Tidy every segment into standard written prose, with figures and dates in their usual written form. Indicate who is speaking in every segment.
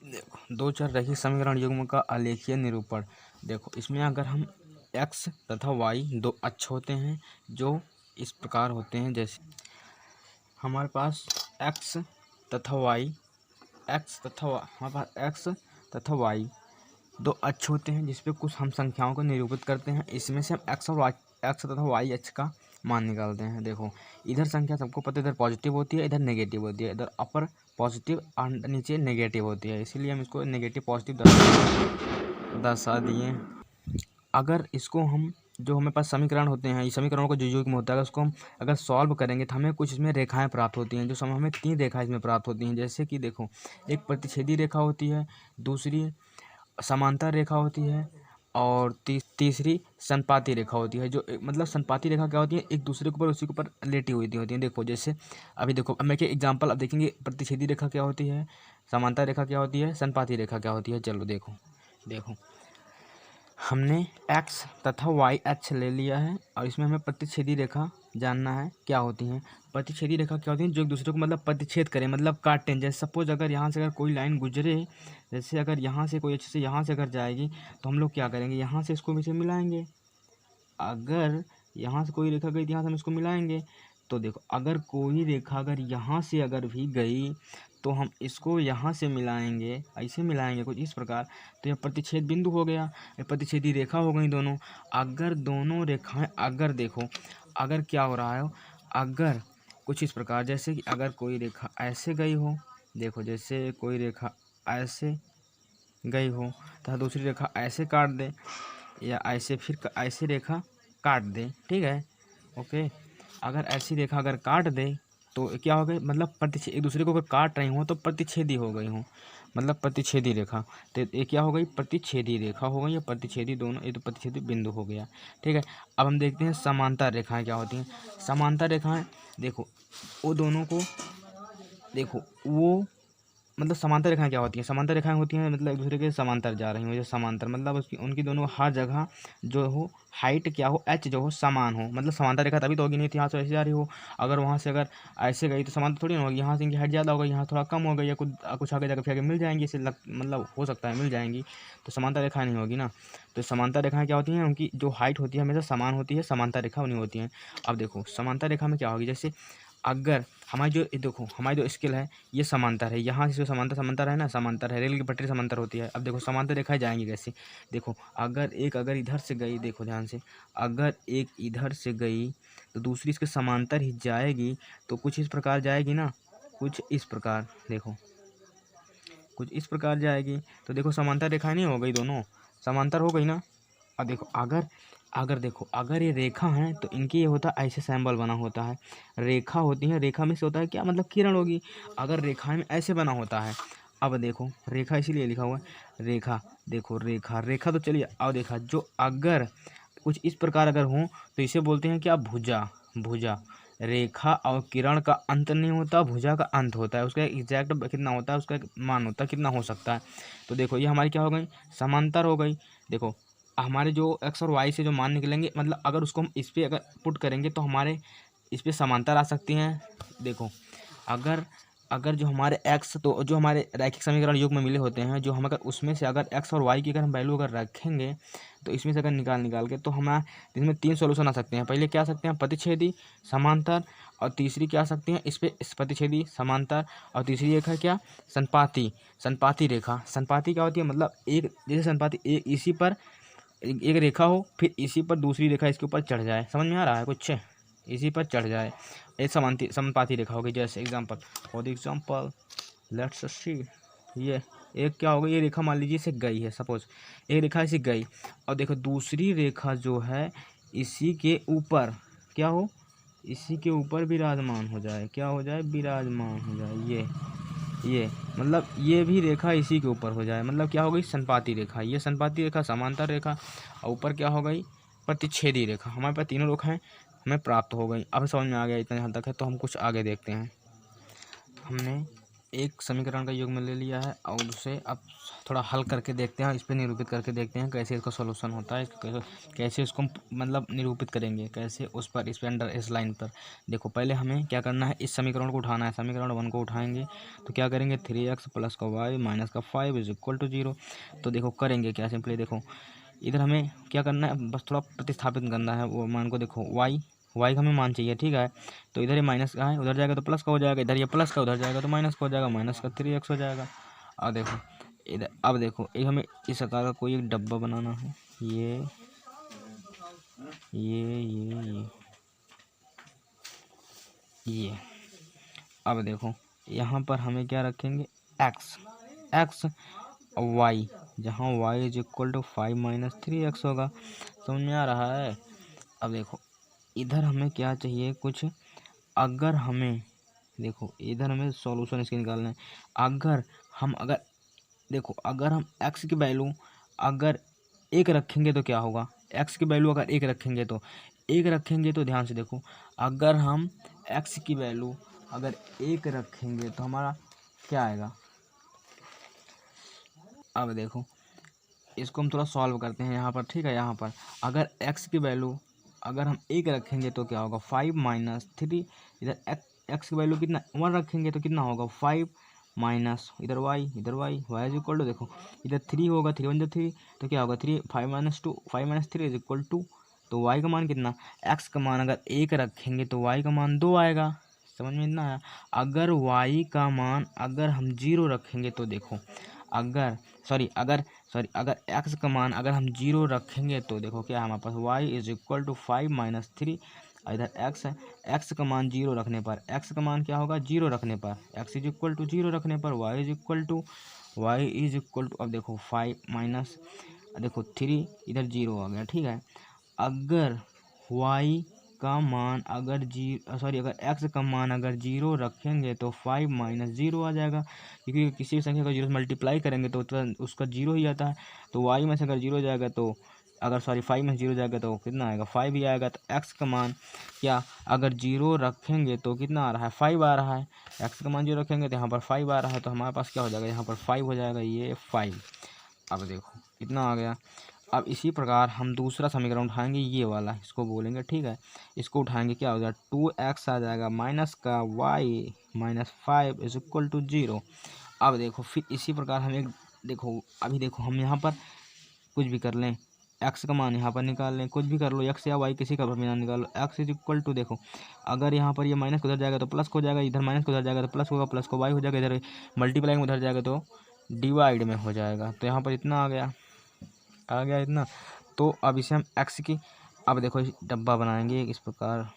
Speaker 1: देखो दो चर रैखिक समीकरण युग्म का आलेखीय निरूपण। देखो इसमें अगर हम x तथा y दो अक्ष होते हैं जो इस प्रकार होते हैं, जैसे हमारे पास x तथा y हमारे पास x तथा y दो अक्ष होते हैं जिस पे कुछ हम संख्याओं को निरूपित करते हैं। इसमें से हम x तथा y अक्ष का मान निकालते हैं। देखो इधर संख्या सबको पता है, इधर पॉजिटिव होती है, इधर नेगेटिव होती है, इधर अपर पॉजिटिव और नीचे नेगेटिव होती है, इसीलिए हम इसको नेगेटिव पॉजिटिव दर्शा दिए। अगर इसको हम जो हमें पास समीकरण होते हैं, इस समीकरणों को जो युग्म होता है उसको हम अगर सॉल्व करेंगे तो हमें कुछ इसमें रेखाएं प्राप्त होती हैं, जो समय हमें 3 रेखाएं इसमें प्राप्त होती हैं। जैसे कि देखो एक प्रतिच्छेदी रेखा होती है, दूसरी समांतर रेखा होती है और तीसरी संपाती रेखा होती है। जो मतलब संपाती रेखा क्या होती है, एक दूसरे के ऊपर उसी के ऊपर लेटी हुई होती है। देखो जैसे अभी देखो अब मैं क्या एग्जांपल अब देखेंगे, प्रतिच्छेदी रेखा क्या होती है, समांतर रेखा क्या होती है, संपाती रेखा क्या होती है। चलो देखो हमने x तथा y अक्ष ले लिया है और इसमें हमें प्रतिच्छेदी रेखा जानना है क्या होती हैं। प्रतिच्छेदी रेखा क्या होती है, जो एक दूसरे को मतलब प्रतिच्छेद करें, मतलब काटें। जैसे सपोज अगर यहाँ से अगर कोई लाइन गुजरे, जैसे अगर यहाँ से कोई अच्छे से यहाँ से अगर जाएगी तो हम लोग क्या करेंगे, यहाँ से इसको इसे मिलाएंगे। अगर यहाँ से कोई रेखा गई तो यहाँ से हम इसको मिलाएंगे। तो देखो अगर कोई रेखा अगर यहाँ से अगर भी गई तो हम इसको यहाँ से मिलाएंगे, ऐसे मिलाएंगे कुछ इस प्रकार, तो यह प्रतिच्छेद बिंदु हो गया, ये प्रतिच्छेदी रेखा हो गई दोनों। अगर दोनों रेखाएं अगर देखो अगर क्या हो रहा है, अगर कुछ इस प्रकार, जैसे कि अगर कोई रेखा ऐसे गई हो, देखो जैसे कोई रेखा ऐसे गई हो तो दूसरी रेखा ऐसे काट दे या ऐसे फिर ऐसे रेखा काट दे, ठीक है, ओके। अगर ऐसी रेखा अगर काट दे तो क्या हो गई, मतलब प्रतिच्छेद एक दूसरे को अगर काट रही हो तो प्रतिच्छेदी हो गई हो, मतलब प्रतिच्छेदी रेखा। तो ये क्या हो गई, प्रतिच्छेदी रेखा हो गई या प्रतिच्छेदी दोनों, ये तो प्रतिच्छेदी बिंदु हो गया, ठीक है। अब हम देखते हैं समांतर रेखाएं क्या होती हैं। समांतर रेखाएं देखो वो दोनों को देखो वो मतलब समांतर रेखाएं क्या होती हैं, समांतर रेखाएं होती हैं मतलब एक दूसरे के समांतर जा रही हो, जो समांतर मतलब उसकी उनकी दोनों हर जगह जो हो हाइट क्या हो, एच जो हो समान हो। मतलब समांतर रेखा तभी तो होगी, नहीं तो यहाँ से ऐसे जा रही हो, अगर वहाँ से अगर ऐसे गई तो समांतर थोड़ी ना होगी। यहाँ से इनकी हाइट ज़्यादा होगा, यहाँ थोड़ा कम हो गई या कुछ आगे जाकर फिर आगे मिल जाएंगी, इससे मतलब हो सकता है मिल जाएंगी, तो समांतर रेखाएं नहीं होगी ना। तो समांतर रेखाएं क्या होती हैं, उनकी जो हाइट होती है हमेशा समान होती है, समांतर रेखा नहीं होती हैं। अब देखो समांतर रेखा में क्या होगी, जैसे अगर हमारी जो देखो हमारी जो स्केल है ये समांतर है, यहाँ से समांतर है ना, समांतर है, रेल की पटरी समांतर होती है। अब देखो समांतर रेखाएं जाएंगी कैसे, देखो अगर इधर से गई, देखो ध्यान से, अगर एक इधर से गई तो दूसरी इसके समांतर ही जाएगी, तो कुछ इस प्रकार जाएगी ना, कुछ इस प्रकार, देखो कुछ इस प्रकार जाएगी। तो देखो समांतर रेखाएं नहीं हो गई, दोनों समांतर हो गई ना। अब देखो अगर ये रेखा है तो इनकी ये होता है ऐसे सिंबल बना होता है, रेखा होती है, रेखा में से होता है क्या, मतलब किरण होगी। अगर रेखा में ऐसे बना होता है, अब देखो रेखा इसीलिए लिखा हुआ है रेखा, देखो रेखा तो चलिए, अब देखा जो अगर कुछ इस प्रकार अगर हो तो इसे बोलते हैं क्या, भुजा। रेखा और किरण का अंत नहीं होता, भुजा का अंत होता है, उसका एग्जैक्ट कितना होता है, उसका एक मान होता है कितना हो सकता है। तो देखो ये हमारी क्या हो गई, समांतर हो गई। देखो हमारे जो एक्स और वाई से जो मान निकलेंगे, मतलब अगर उसको हम इस पर अगर पुट करेंगे तो हमारे इस पर समांतर आ सकती हैं। देखो अगर अगर जो हमारे एक्स, तो जो हमारे रैखिक समीकरण युग में मिले होते हैं, जो हम अगर उसमें से अगर एक्स और वाई की अगर हम वैल्यू अगर रखेंगे तो इसमें से अगर निकाल के तो हमें इसमें 3 सॉल्यूशन आ सकते हैं। पहले क्या आ सकते हैं, प्रतिच्छेदी, समांतर, और तीसरी क्या आ सकती हैं, इस प्रतिच्छेदी, समांतर, और तीसरी एक है क्या, संपाती रेखा। संपाती क्या होती है, मतलब एक जैसे संपाती एक इसी पर एक रेखा हो, फिर इसी पर दूसरी रेखा इसके ऊपर चढ़ जाए, समझ में आ रहा है कुछ, इसी पर चढ़ जाए, एक समांती रेखा होगी। जैसे एग्जांपल लेट्स सी, ये एक क्या होगा, ये रेखा मान लीजिए इसे गई है, सपोज एक रेखा इसे गई, और देखो दूसरी रेखा जो है इसी के ऊपर क्या हो, इसी के ऊपर विराजमान हो जाए, क्या हो जाए, विराजमान हो जाए। ये मतलब ये भी रेखा इसी के ऊपर हो जाए, मतलब क्या हो गई, संपाती रेखा। ये संपाती रेखा, समांतर रेखा, और ऊपर क्या हो गई, प्रतिच्छेदी रेखा। हमारे पास तीनों रेखाएं हमें प्राप्त हो गई। अब समझ में आ गया, इतना यहाँ तक है, तो हम कुछ आगे देखते हैं। हमने एक समीकरण का युग्म ले लिया है और उसे अब थोड़ा हल करके देखते हैं, इस पर निरूपित करके देखते हैं कैसे इसका सॉल्यूशन होता है, कैसे इसको मतलब निरूपित करेंगे, कैसे उस पर, इस पे अंडर इस लाइन पर। देखो पहले हमें क्या करना है, इस समीकरण को उठाना है, समीकरण 1 को उठाएंगे तो क्या करेंगे, 3x प्लस का वाई माइनस का 5 इज इक्वल टू 0। तो देखो करेंगे क्या, सिंपली देखो इधर हमें क्या करना है, बस थोड़ा प्रतिस्थापित करना है वो मान को। देखो वाई का हमें मान चाहिए, ठीक है। तो इधर ये माइनस का है, उधर जाएगा तो प्लस का हो जाएगा, इधर ये प्लस का, उधर जाएगा तो माइनस का हो जाएगा, माइनस का 3x हो जाएगा। और देखो इधर, अब देखो एक हमें इस आकार का कोई एक डब्बा बनाना है, ये अब देखो यहाँ पर हमें क्या रखेंगे, x और y, जहाँ y is equal to 5 minus 3x होगा। समझ में आ रहा है। अब देखो इधर हमें क्या चाहिए कुछ, अगर हमें देखो इधर हमें सॉल्यूशन इसके निकालना है। अगर देखो अगर हम x की वैल्यू अगर 1 रखेंगे तो क्या होगा, x की वैल्यू अगर 1 रखेंगे तो ध्यान से देखो, अगर हम x की वैल्यू अगर 1 रखेंगे तो हमारा क्या आएगा। अब देखो इसको हम थोड़ा सॉल्व करते हैं यहाँ पर, ठीक है। यहाँ पर अगर x की वैल्यू अगर हम 1 रखेंगे तो क्या होगा, 5 माइनस 3, इधर x की वैल्यू कितना 1 रखेंगे तो कितना होगा, 5 माइनस इधर y y is equal to, देखो इधर 3 होगा, 3 वन 3 तो क्या होगा 3, 5 minus 2, 5 minus 3 is equal to, तो y का मान कितना, x का मान अगर 1 रखेंगे तो y का मान 2 आएगा। समझ में इतना आया। अगर y का मान अगर हम 0 रखेंगे तो देखो, अगर x का मान अगर हम 0 रखेंगे तो देखो क्या है हमारे पास, y is equal to 5 minus 3, इधर x है, x का मान 0 रखने पर, x का मान क्या होगा 0 रखने पर, x इज इक्वल टू 0 रखने पर y इज इक्वल टू अब देखो 5 माइनस देखो 3 इधर 0 आ गया, ठीक है। अगर y का मान अगर अगर x का मान अगर 0 रखेंगे तो 5 माइनस 0 आ जाएगा, क्योंकि किसी भी संख्या को 0 से मल्टीप्लाई करेंगे तो उसका 0 ही आता है। तो y में से अगर 0 जाएगा तो 5 में 0 जाएगा तो कितना आएगा, 5 ही आएगा। तो x का मान क्या अगर 0 रखेंगे तो कितना आ रहा है, 5 आ रहा है। x का मान 0 रखेंगे तो यहाँ पर 5 आ रहा है, तो हमारे पास क्या हो जाएगा, यहाँ पर 5 हो जाएगा, ये 5। अब देखो कितना आ गया। अब इसी प्रकार हम दूसरा समीकरण उठाएंगे, ये वाला इसको बोलेंगे, ठीक है। इसको उठाएंगे क्या हो जाएगा, 2x आ जाएगा माइनस का y minus 5 is equal to 0। अब देखो फिर इसी प्रकार हम एक देखो अभी देखो हम यहाँ पर कुछ भी कर लें, x का मान यहाँ पर निकाल लें, कुछ भी कर लो, x या y किसी का भी मान निकाल लो। x इज इक्वल टू देखो अगर यहाँ पर ये माइनस उधर जाएगा तो प्लस हो जाएगा, इधर माइनस उधर जाएगा तो प्लस होगा, प्लस को y हो जाएगा, इधर मल्टीप्लाई में उधर जाएगा तो डिवाइड में हो जाएगा। तो यहाँ पर इतना आ गया इतना। तो अब इसे हम x की, अब देखो डब्बा बनाएंगे इस प्रकार,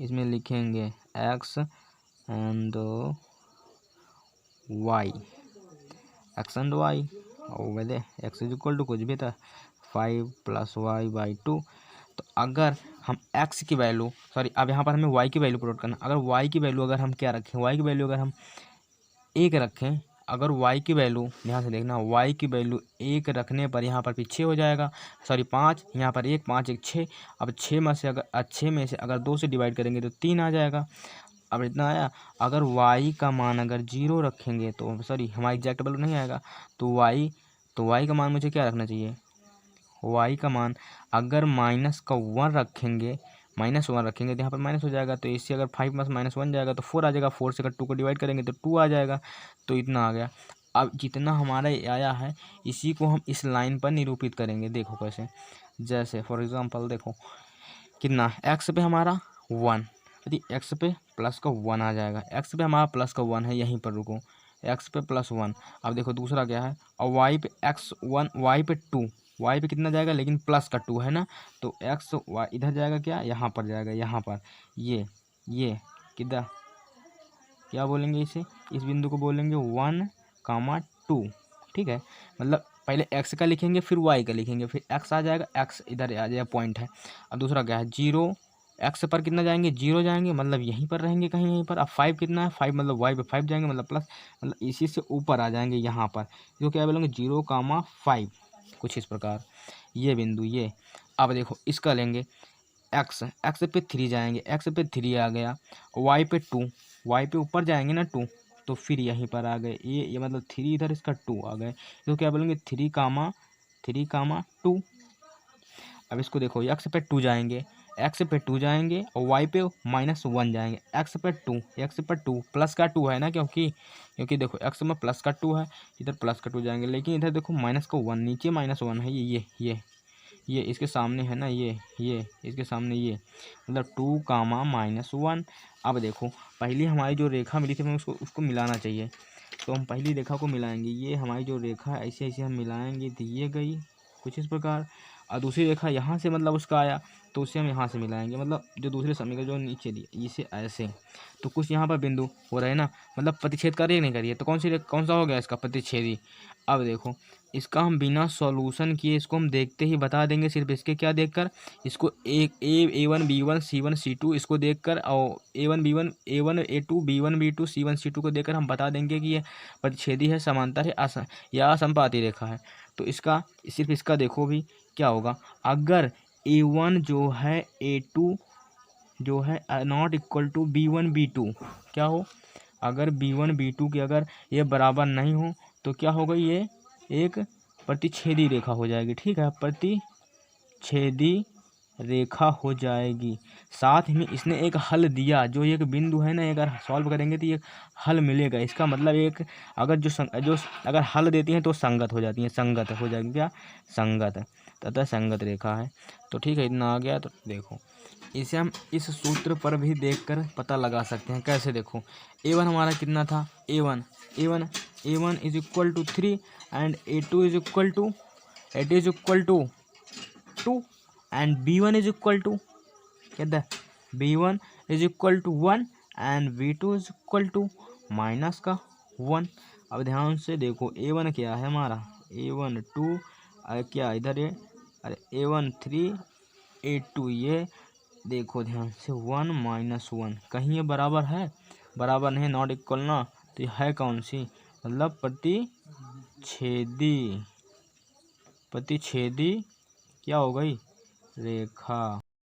Speaker 1: इसमें लिखेंगे x एंड y, और वैसे x इज इक्वल टू कुछ भी था 5 प्लस वाई बाई 2। तो अगर हम x की वैल्यू अब यहाँ पर हमें y की वैल्यू प्लॉट करना, अगर y की वैल्यू अगर हम क्या रखें, y की वैल्यू अगर हम 1 रखें, अगर y की वैल्यू ध्यान से देखना, y की वैल्यू 1 रखने पर यहाँ पर भी 6 हो जाएगा, 5 यहाँ पर 1 5 1 6। अब 6 में से अगर 2 से डिवाइड करेंगे तो 3 आ जाएगा। अब इतना आया। अगर y का मान अगर 0 रखेंगे तो हमारा एग्जैक्ट वैल्यू नहीं आएगा, तो y का मान मुझे क्या रखना चाहिए, y का मान अगर माइनस का 1 रखेंगे, तो यहाँ पर माइनस हो जाएगा, तो इससे अगर 5 में माइनस 1 जाएगा तो 4 आ जाएगा, 4 से अगर 2 को डिवाइड करेंगे तो 2 आ जाएगा। तो इतना आ गया। अब जितना हमारा आया है इसी को हम इस लाइन पर निरूपित करेंगे। देखो कैसे, जैसे फॉर एग्जांपल देखो कितना, x पे हमारा 1, यदि x पे प्लस का 1 आ जाएगा, x पे हमारा प्लस का 1 है, यहीं पर रुको, x पे प्लस 1। अब देखो दूसरा क्या है, और y पे x1, y पे 2, y पे कितना जाएगा लेकिन प्लस का 2 है ना, तो x y इधर जाएगा, क्या यहाँ पर जाएगा, यहाँ पर ये किधर क्या बोलेंगे इसे, इस बिंदु को बोलेंगे 1,2, ठीक है। मतलब पहले x का लिखेंगे फिर y का लिखेंगे, फिर x आ जाएगा, x इधर आ जाएगा पॉइंट है। अब दूसरा क्या है, 0, x पर कितना जाएंगे, 0 जाएंगे, मतलब यहीं पर रहेंगे कहीं यहीं पर। अब 5 कितना है, 5 मतलब y पे 5 जाएंगे, मतलब प्लस, मतलब इसी से ऊपर आ जाएंगे यहाँ पर, जो क्या बोलेंगे 0,5, कुछ इस प्रकार ये बिंदु ये। अब देखो इसका लेंगे x पे 3 जाएंगे, x पे 3 आ गया, y पे 2, वाई पे ऊपर जाएंगे ना 2, तो फिर यहीं पर आ गए ये मतलब 3 इधर, इसका 2 आ गए, तो क्या बोलेंगे 3, 2। अब इसको देखो, एक्स पे 2 जाएंगे, एक्स पे 2 जाएंगे और वाई पे -1 जाएंगे। एक्स पे 2 प्लस का 2 है ना, क्योंकि देखो एक्स में प्लस का 2 है, इधर प्लस का 2 जाएंगे, लेकिन इधर देखो माइनस का 1, नीचे -1 है, ये इसके सामने है ना, ये इसके सामने, ये मतलब 2, -1। अब देखो पहली हमारी जो रेखा मिली थी हमें उसको मिलाना चाहिए, तो हम पहली रेखा को मिलाएंगे। ये हमारी जो रेखा है ऐसे ऐसे हम मिलाएंगे, तो ये गई कुछ इस प्रकार, और दूसरी रेखा यहाँ से मतलब उसका आया, तो उसे हम यहाँ से मिलाएंगे, मतलब जो दूसरे समीकरण जो नीचे दिए इसे ऐसे, तो कुछ यहाँ पर बिंदु हो रहे हैं ना, मतलब प्रतिच्छेद करिए नहीं करिए, तो कौन सा हो गया इसका प्रतिच्छेदी। अब देखो इसका हम बिना सॉल्यूशन किए इसको हम देखते ही बता देंगे, सिर्फ इसके क्या देखकर, इसको A1 B1 C1 C2 इसको देखकर, और A1 B1 A1 A2 B1 B2 C1 C2 को देखकर हम बता देंगे कि ये प्रतिच्छेदी है, समांतर है, या असंपाती रेखा है। तो इसका सिर्फ इसका देखो भी क्या होगा, अगर A1 जो है A2 जो है not equal to B1 B2, क्या हो, अगर B1 B2 के अगर ये बराबर नहीं हो तो क्या होगा, ये एक प्रतिच्छेदी रेखा हो जाएगी। ठीक है, प्रतिच्छेदी रेखा हो जाएगी। साथ में इसने एक हल दिया, जो एक बिंदु है ना, अगर सॉल्व करेंगे तो ये हल मिलेगा। इसका मतलब एक अगर जो अगर हल देती हैं तो संगत हो जाती हैं, संगत हो जाएगी, क्या संगत, तथा संगत रेखा है। तो ठीक है, इतना आ गया। तो देखो इसे हम इस सूत्र पर भी देखकर पता लगा सकते हैं। कैसे, देखो A1 हमारा कितना था, A1 is equal to 3 and A2 is equal to 2 and B1 is equal to क्या, B1 is equal to 1 and B2 is equal to -1। अब ध्यान से देखो A1 क्या है हमारा, A1 2, क्या इधर है, अरे A1 3 A2, ये देखो ध्यान से 1 -1, कहीं ये बराबर है, बराबर नहीं, नॉट इक्वल ना, तो ये है कौन सी, मतलब प्रतिच्छेदी क्या हो गई, रेखा।